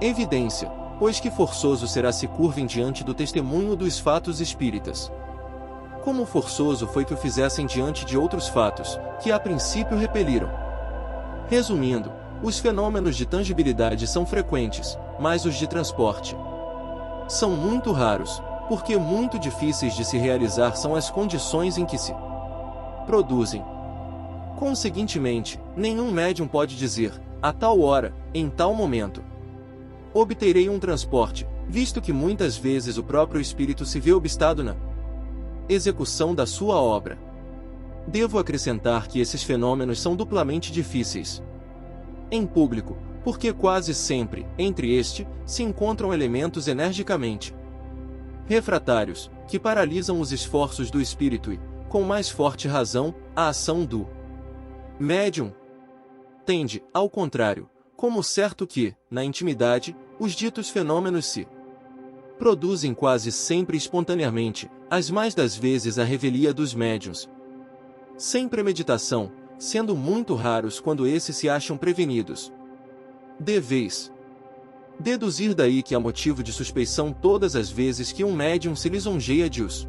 evidência, pois que forçoso será se curvem diante do testemunho dos fatos espíritas. Como forçoso foi que o fizessem diante de outros fatos, que a princípio repeliram. Resumindo, os fenômenos de tangibilidade são frequentes, mas os de transporte são muito raros, porque muito difíceis de se realizar são as condições em que se produzem. Conseguintemente, nenhum médium pode dizer, a tal hora, em tal momento, obterei um transporte, visto que muitas vezes o próprio espírito se vê obstado na execução da sua obra. Devo acrescentar que esses fenômenos são duplamente difíceis em público, porque quase sempre, entre este, se encontram elementos energicamente refratários, que paralisam os esforços do espírito e, com mais forte razão, a ação do médium tende, ao contrário, como certo que, na intimidade, os ditos fenômenos se produzem quase sempre espontaneamente, as mais das vezes à revelia dos médiuns, sem premeditação, sendo muito raros quando esses se acham prevenidos. Deveis deduzir daí que há motivo de suspeição todas as vezes que um médium se lisonjeia de os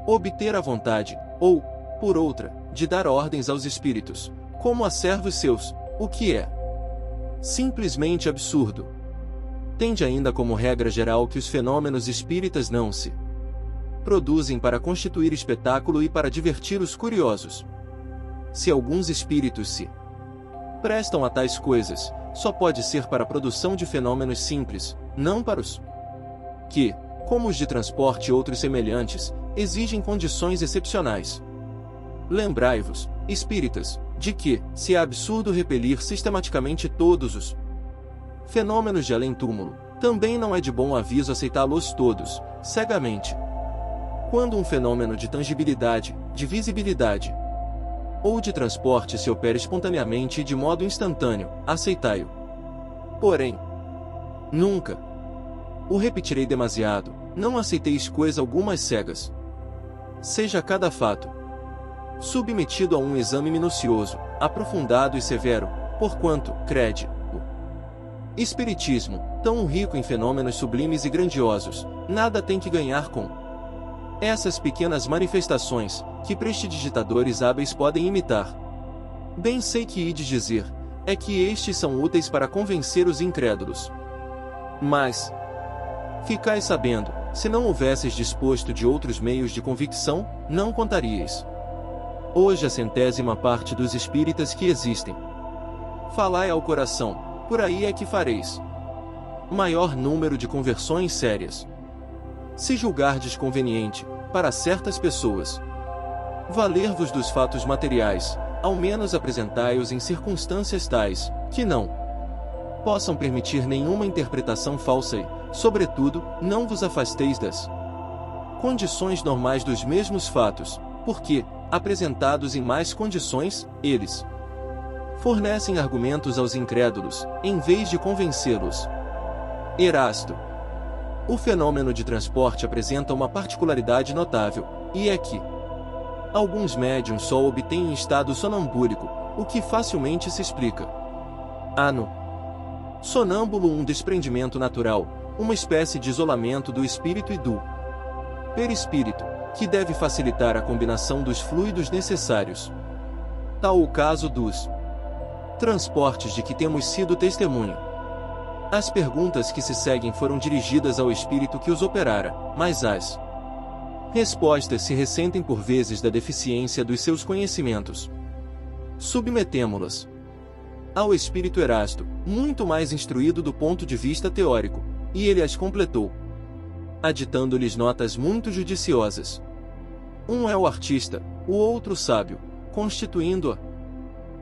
obter à vontade, ou, por outra, de dar ordens aos espíritos, como a servos seus, o que é simplesmente absurdo. Tende ainda como regra geral que os fenômenos espíritas não se produzem para constituir espetáculo e para divertir os curiosos. Se alguns espíritos se prestam a tais coisas, só pode ser para a produção de fenômenos simples, não para os que, como os de transporte e outros semelhantes, exigem condições excepcionais. Lembrai-vos, espíritas, de que, se é absurdo repelir sistematicamente todos os fenômenos de além-túmulo, também não é de bom aviso aceitá-los todos, cegamente. Quando um fenômeno de tangibilidade, de visibilidade ou de transporte se opera espontaneamente e de modo instantâneo, aceitai-o. Porém, nunca o repetirei demasiado, não aceiteis coisa alguma às cegas. Seja cada fato submetido a um exame minucioso, aprofundado e severo, porquanto, crede, o Espiritismo, tão rico em fenômenos sublimes e grandiosos, nada tem que ganhar com essas pequenas manifestações, que prestidigitadores hábeis podem imitar. Bem sei que ides dizer, é que estes são úteis para convencer os incrédulos. Mas ficai sabendo, se não houvesseis disposto de outros meios de convicção, não contaríeis. Hoje a 100ª parte dos espíritas que existem. Falai ao coração, por aí é que fareis maior número de conversões sérias. Se julgardes conveniente, para certas pessoas, valer-vos dos fatos materiais, ao menos apresentai-os em circunstâncias tais, que não possam permitir nenhuma interpretação falsa e, sobretudo, não vos afasteis das condições normais dos mesmos fatos, porque, apresentados em mais condições, eles fornecem argumentos aos incrédulos, em vez de convencê-los. Erasto. O fenômeno de transporte apresenta uma particularidade notável, e é que alguns médiuns só o obtêm em estado sonambúlico, o que facilmente se explica. Há no sonâmbulo um desprendimento natural, uma espécie de isolamento do espírito e do perispírito, que deve facilitar a combinação dos fluidos necessários. Tal o caso dos transportes de que temos sido testemunha. As perguntas que se seguem foram dirigidas ao espírito que os operara, mas as respostas se ressentem por vezes da deficiência dos seus conhecimentos. Submetemo-las ao espírito Erasto, muito mais instruído do ponto de vista teórico, e ele as completou, aditando-lhes notas muito judiciosas. Um é o artista, o outro sábio, constituindo a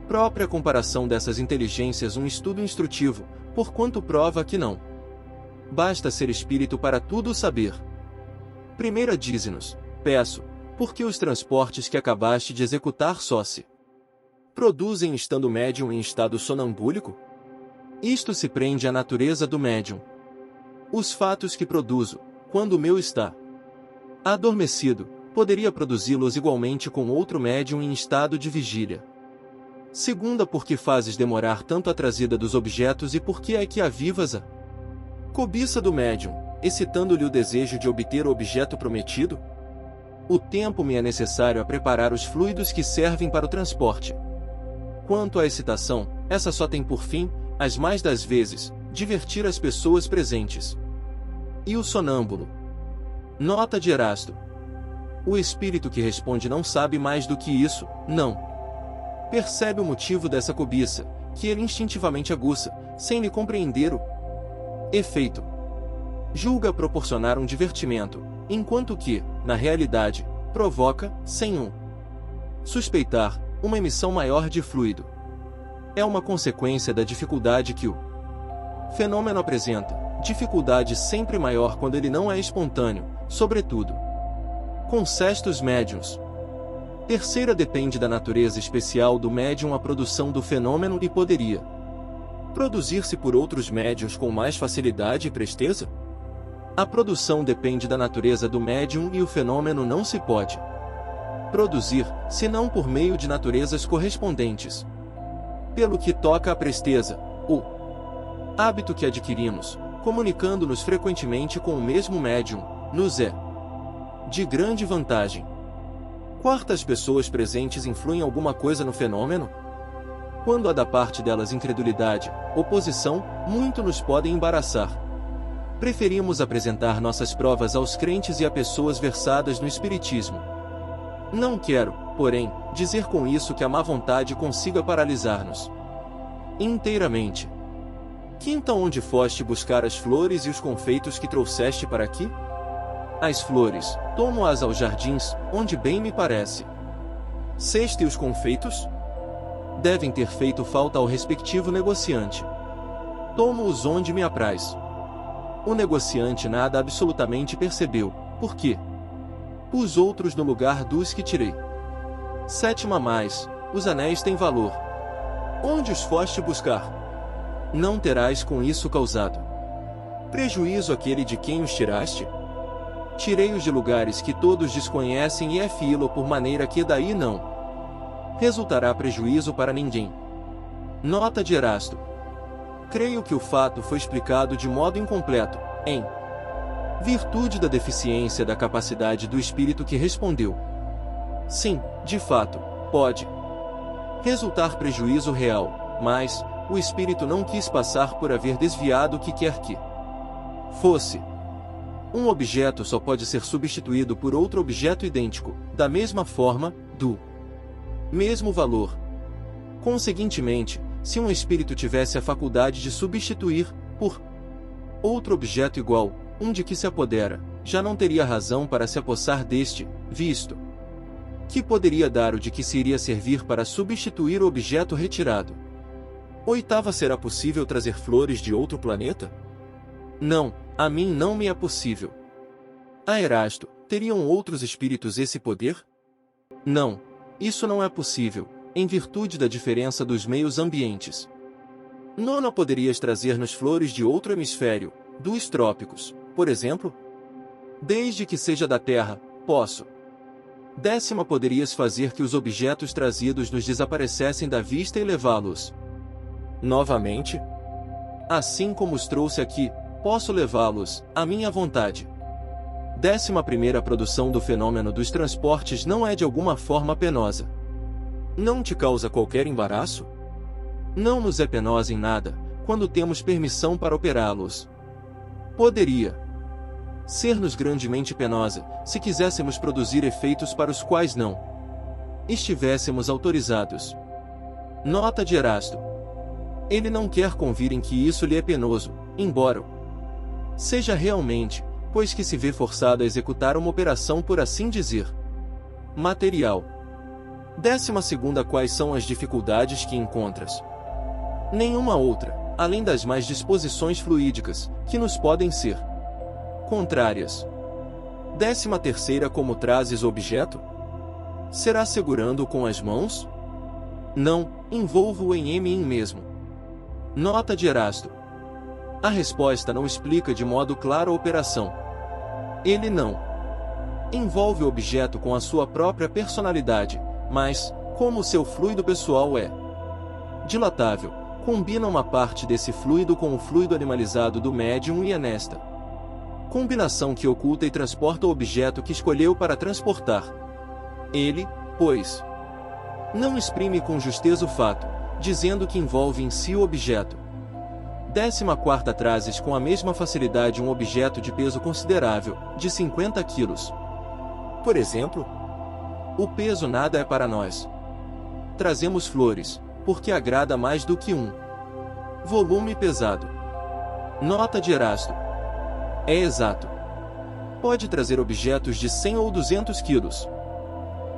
própria comparação dessas inteligências um estudo instrutivo, porquanto prova que não basta ser espírito para tudo saber. Primeira dize-nos, peço, porque os transportes que acabaste de executar só se produzem estando médium em estado sonambúlico? Isto se prende à natureza do médium. Os fatos que produzo, quando o meu está adormecido, poderia produzi-los igualmente com outro médium em estado de vigília. Segunda, porque fazes demorar tanto a trazida dos objetos e por que é que avivas a cobiça do médium, excitando-lhe o desejo de obter o objeto prometido? O tempo me é necessário a preparar os fluidos que servem para o transporte. Quanto à excitação, essa só tem por fim, as mais das vezes, divertir as pessoas presentes. E o sonâmbulo? Nota de Erasto. O espírito que responde não sabe mais do que isso, não percebe o motivo dessa cobiça, que ele instintivamente aguça, sem lhe compreender o efeito. Julga proporcionar um divertimento, enquanto que, na realidade, provoca, sem um suspeitar, uma emissão maior de fluido. É uma consequência da dificuldade que o fenômeno apresenta, dificuldade sempre maior quando ele não é espontâneo, sobretudo com cestos médiuns. Terceira, depende da natureza especial do médium a produção do fenômeno e poderia produzir-se por outros médiuns com mais facilidade e presteza? A produção depende da natureza do médium e o fenômeno não se pode produzir, senão por meio de naturezas correspondentes. Pelo que toca à presteza, o hábito que adquirimos, comunicando-nos frequentemente com o mesmo médium, nos é de grande vantagem. Quartas, pessoas presentes influem alguma coisa no fenômeno? Quando há da parte delas incredulidade, oposição, muito nos podem embaraçar. Preferimos apresentar nossas provas aos crentes e a pessoas versadas no espiritismo. Não quero, porém, dizer com isso que a má vontade consiga paralisar-nos. inteiramente. Quinta, onde foste buscar as flores e os confeitos que trouxeste para aqui? As flores, tomo-as aos jardins, onde bem me parece. Sexta, e os confeitos? Devem ter feito falta ao respectivo negociante. Tomo-os onde me apraz. O negociante nada absolutamente percebeu, por quê? Pus outros no lugar dos que tirei. Sétima, mais, os anéis têm valor. Onde os foste buscar? Não terás com isso causado prejuízo àquele de quem os tiraste? Tirei-os de lugares que todos desconhecem e é filo por maneira que daí não resultará prejuízo para ninguém. Nota de Erasto. Creio que o fato foi explicado de modo incompleto, em virtude da deficiência da capacidade do espírito que respondeu. Sim, de fato, pode resultar prejuízo real, mas o espírito não quis passar por haver desviado o que quer que fosse. Um objeto só pode ser substituído por outro objeto idêntico, da mesma forma, do mesmo valor. Conseguintemente, se um espírito tivesse a faculdade de substituir, por outro objeto igual, um de que se apodera, já não teria razão para se apossar deste, visto que poderia dar o de que se iria servir para substituir o objeto retirado. Oitava, será possível trazer flores de outro planeta? Não, a mim não me é possível. A Erasto, teriam outros espíritos esse poder? Não, isso não é possível, em virtude da diferença dos meios ambientes. Nona, poderias trazer-nos flores de outro hemisfério, dos trópicos, por exemplo? Desde que seja da Terra, posso. Décima, poderias fazer que os objetos trazidos nos desaparecessem da vista e levá-los novamente? Assim como os trouxe aqui, posso levá-los, à minha vontade. 11ª, a produção do fenômeno dos transportes não é de alguma forma penosa. Não te causa qualquer embaraço? Não nos é penosa em nada, quando temos permissão para operá-los. Poderia ser-nos grandemente penosa, se quiséssemos produzir efeitos para os quais não estivéssemos autorizados. Nota de Erasto. Ele não quer convir em que isso lhe é penoso, embora seja realmente, pois que se vê forçado a executar uma operação por assim dizer material. 12ª, quais são as dificuldades que encontras? Nenhuma outra, além das mais disposições fluídicas, que nos podem ser contrárias. 13ª, como trazes o objeto? Será segurando-o com as mãos? Não, envolvo-o em mim mesmo. Nota de Erasto. A resposta não explica de modo claro a operação. Ele não envolve o objeto com a sua própria personalidade, mas, como o seu fluido pessoal é dilatável, combina uma parte desse fluido com o fluido animalizado do médium e é nesta combinação que oculta e transporta o objeto que escolheu para transportar. Ele, pois, não exprime com justeza o fato, dizendo que envolve em si o objeto. 14ª, trazes com a mesma facilidade um objeto de peso considerável, de 50 quilos. Por exemplo, o peso nada é para nós. Trazemos flores, porque agrada mais do que um volume pesado. Nota de Erasto. É exato. Pode trazer objetos de 100 ou 200 quilos.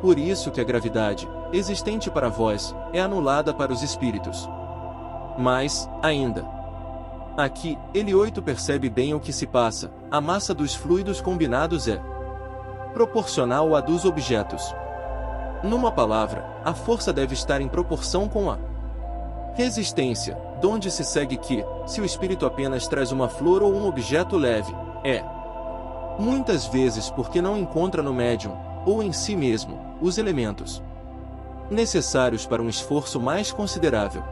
Por isso que a gravidade, existente para vós, é anulada para os espíritos. Mas, ainda, aqui, ele 8 percebe bem o que se passa, a massa dos fluidos combinados é proporcional à dos objetos. Numa palavra, a força deve estar em proporção com a resistência, donde se segue que, se o espírito apenas traz uma flor ou um objeto leve, é muitas vezes porque não encontra no médium, ou em si mesmo, os elementos necessários para um esforço mais considerável.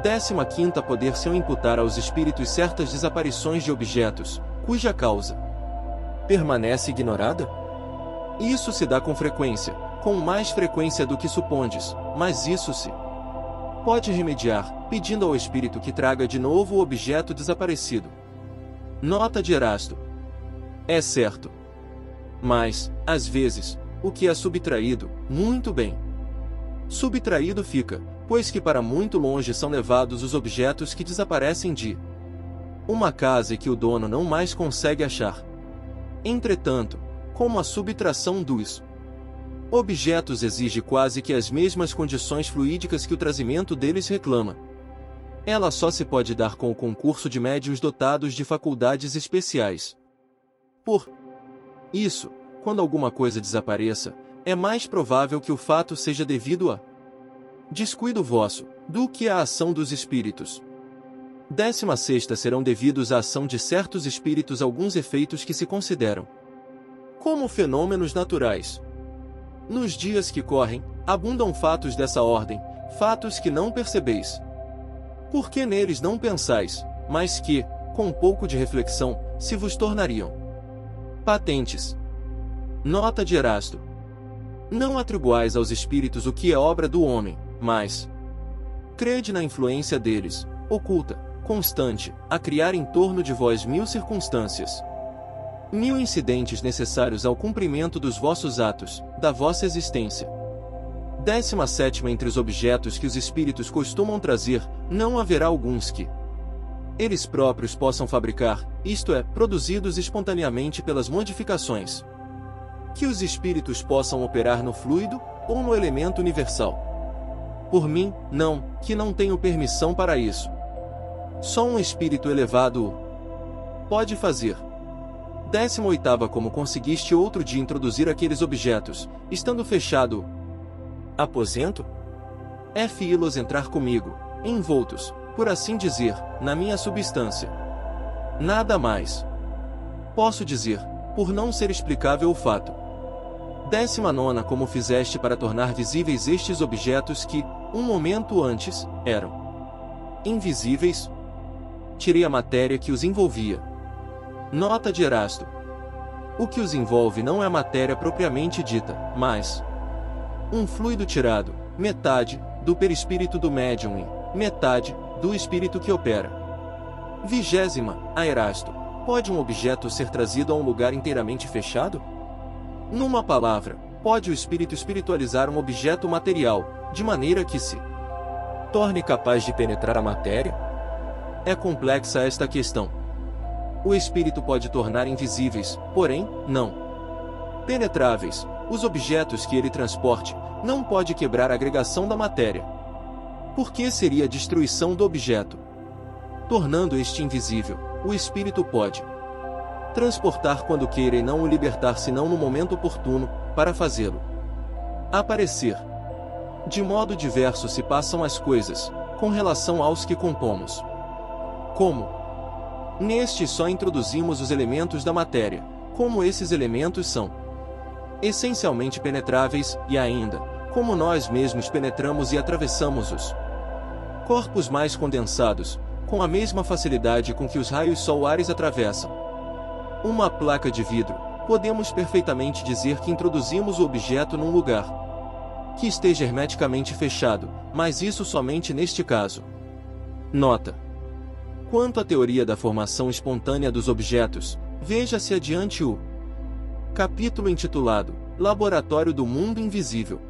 15ª, poder-se imputar aos espíritos certas desaparições de objetos, cuja causa permanece ignorada? Isso se dá com frequência, com mais frequência do que supondes, mas isso se pode remediar, pedindo ao espírito que traga de novo o objeto desaparecido. Nota de Erasto. É certo. Mas, às vezes, o que é subtraído, muito bem subtraído fica, Pois que para muito longe são levados os objetos que desaparecem de uma casa e que o dono não mais consegue achar. Entretanto, como a subtração dos objetos exige quase que as mesmas condições fluídicas que o trazimento deles reclama, ela só se pode dar com o concurso de médiuns dotados de faculdades especiais. Por isso, quando alguma coisa desapareça, é mais provável que o fato seja devido a descuido vosso, do que à ação dos espíritos. 16ª serão devidos à ação de certos espíritos alguns efeitos que se consideram como fenômenos naturais. Nos dias que correm, abundam fatos dessa ordem, fatos que não percebeis. Porque neles não pensais, mas que, com um pouco de reflexão, se vos tornariam patentes. Nota de Erasto. Não atribuais aos espíritos o que é obra do homem, mas crede na influência deles, oculta, constante, a criar em torno de vós 1000 circunstâncias, 1000 incidentes necessários ao cumprimento dos vossos atos, da vossa existência. 17ª Entre os objetos que os espíritos costumam trazer, não haverá alguns que eles próprios possam fabricar, isto é, produzidos espontaneamente pelas modificações que os espíritos possam operar no fluido, ou no elemento universal. Por mim, não, que não tenho permissão para isso. Só um espírito elevado o pode fazer. 18ª Como conseguiste outro dia introduzir aqueles objetos, estando fechado o aposento? Fi-los entrar comigo, envoltos, por assim dizer, na minha substância. Nada mais posso dizer, por não ser explicável o fato. 19ª Como fizeste para tornar visíveis estes objetos que, um momento antes, eram invisíveis? Tirei a matéria que os envolvia. Nota de Erasto. O que os envolve não é a matéria propriamente dita, mas um fluido tirado, metade, do perispírito do médium e metade, do espírito que opera. 20ª, a Erasto. Pode um objeto ser trazido a um lugar inteiramente fechado? Numa palavra, pode o espírito espiritualizar um objeto material, de maneira que se torne capaz de penetrar a matéria? É complexa esta questão. O espírito pode tornar invisíveis, porém, não penetráveis, os objetos que ele transporte, não pode quebrar a agregação da matéria. Por que seria a destruição do objeto? Tornando este invisível, o espírito pode transportar quando queira e não o libertar senão no momento oportuno, para fazê-lo aparecer. De modo diverso se passam as coisas, com relação aos que compomos. Como neste só introduzimos os elementos da matéria, como esses elementos são essencialmente penetráveis, e ainda, como nós mesmos penetramos e atravessamos os corpos mais condensados, com a mesma facilidade com que os raios solares atravessam uma placa de vidro, podemos perfeitamente dizer que introduzimos o objeto num lugar que esteja hermeticamente fechado, mas isso somente neste caso. Nota. Quanto à teoria da formação espontânea dos objetos, veja-se adiante o capítulo intitulado Laboratório do Mundo Invisível.